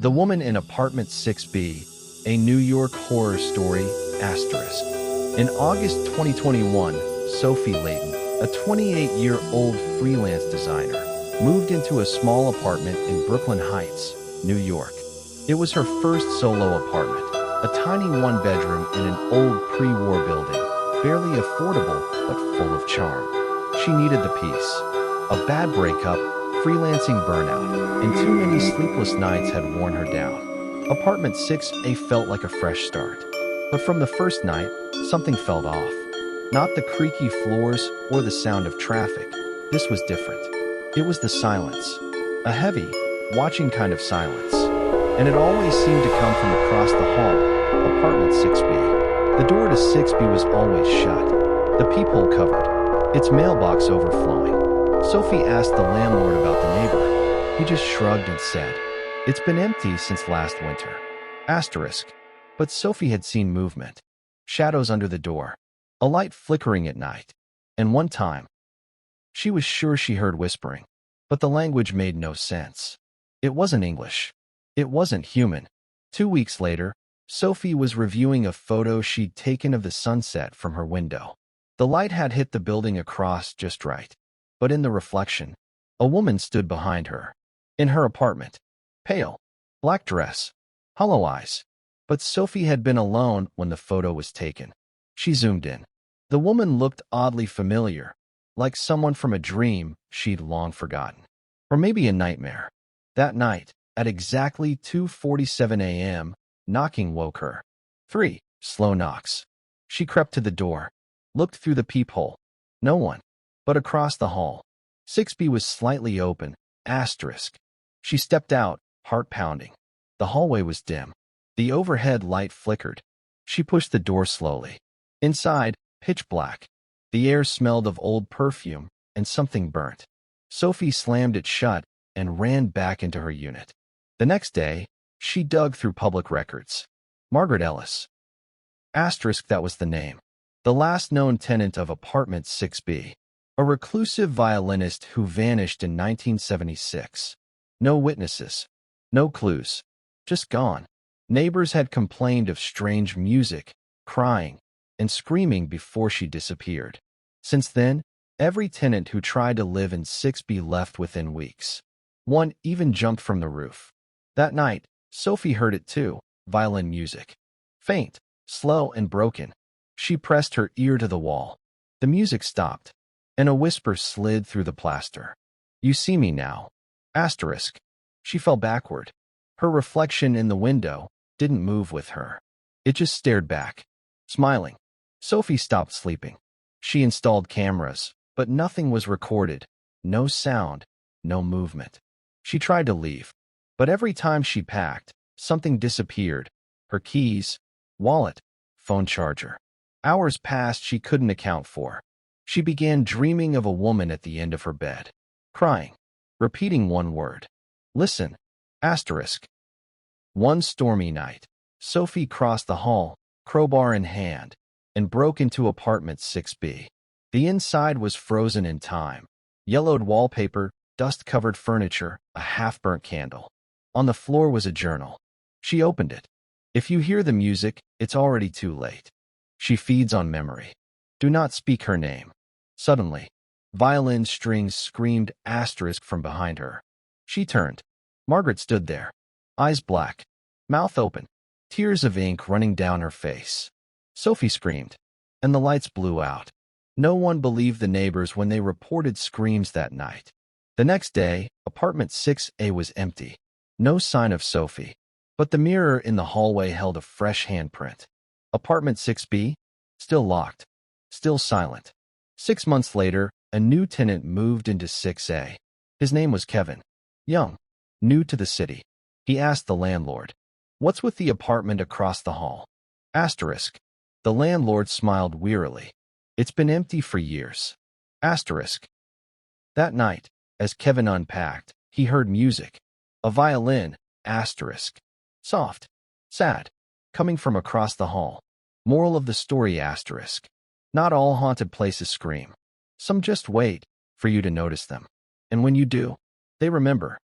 The Woman in Apartment 6B, a New York horror story, asterisk. In August 2021, Sophie Layton, a 28-year-old freelance designer, moved into a small apartment in Brooklyn Heights, New York. It was her first solo apartment, a tiny one-bedroom in an old pre-war building, barely affordable but full of charm. She needed the peace. A bad breakup, freelancing burnout, and too many sleepless nights had worn her down. Apartment 6A felt like a fresh start. But from the first night, something felt off. Not the creaky floors or the sound of traffic. This was different. It was the silence. A heavy, watching kind of silence. And it always seemed to come from across the hall, apartment 6B. The door to 6B was always shut. The peephole covered, its mailbox overflowing. Sophie asked the landlord about the neighbor. He just shrugged and said, "It's been empty since last winter." Asterisk. But Sophie had seen movement. Shadows under the door. A light flickering at night. And one time, she was sure she heard whispering. But the language made no sense. It wasn't English. It wasn't human. 2 weeks later, Sophie was reviewing a photo she'd taken of the sunset from her window. The light had hit the building across just right. But in the reflection, a woman stood behind her. In her apartment. Pale. Black dress. Hollow eyes. But Sophie had been alone when the photo was taken. She zoomed in. The woman looked oddly familiar, like someone from a dream she'd long forgotten. Or maybe a nightmare. That night, at exactly 2:47 a.m., knocking woke her. 3 slow knocks. She crept to the door, looked through the peephole. No one. But across the hall, 6B was slightly open, asterisk. She stepped out, heart pounding. The hallway was dim. The overhead light flickered. She pushed the door slowly. Inside, pitch black. The air smelled of old perfume and something burnt. Sophie slammed it shut and ran back into her unit. The next day, she dug through public records. Margaret Ellis. Asterisk, that was the name. The last known tenant of apartment 6B. A reclusive violinist who vanished in 1976. No witnesses. No clues. Just gone. Neighbors had complained of strange music, crying, and screaming before she disappeared. Since then, every tenant who tried to live in 6B left within weeks. One even jumped from the roof. That night, Sophie heard it too, violin music. Faint, slow, and broken. She pressed her ear to the wall. The music stopped, and a whisper slid through the plaster. "You see me now." Asterisk. She fell backward. Her reflection in the window didn't move with her. It just stared back, smiling. Sophie stopped sleeping. She installed cameras, but nothing was recorded. No sound, no movement. She tried to leave, but every time she packed, something disappeared. Her keys, wallet, phone charger. Hours passed she couldn't account for. She began dreaming of a woman at the end of her bed, crying, repeating one word. Listen. Asterisk. One stormy night, Sophie crossed the hall, crowbar in hand, and broke into apartment 6B. The inside was frozen in time. Yellowed wallpaper, dust-covered furniture, a half-burnt candle. On the floor was a journal. She opened it. If you hear the music, it's already too late. She feeds on memory. Do not speak her name. Suddenly, violin strings screamed asterisk from behind her. She turned. Margaret stood there, eyes black, mouth open, tears of ink running down her face. Sophie screamed, and the lights blew out. No one believed the neighbors when they reported screams that night. The next day, apartment 6A was empty. No sign of Sophie, but the mirror in the hallway held a fresh handprint. Apartment 6B? Still locked. Still silent. 6 months later, a new tenant moved into 6A. His name was Kevin. Young. New to the city. He asked the landlord, "What's with the apartment across the hall?" Asterisk. The landlord smiled wearily. "It's been empty for years." Asterisk. That night, as Kevin unpacked, he heard music. A violin. Asterisk. Soft. Sad. Coming from across the hall. Moral of the story. Asterisk. Not all haunted places scream. Some just wait for you to notice them. And when you do, they remember.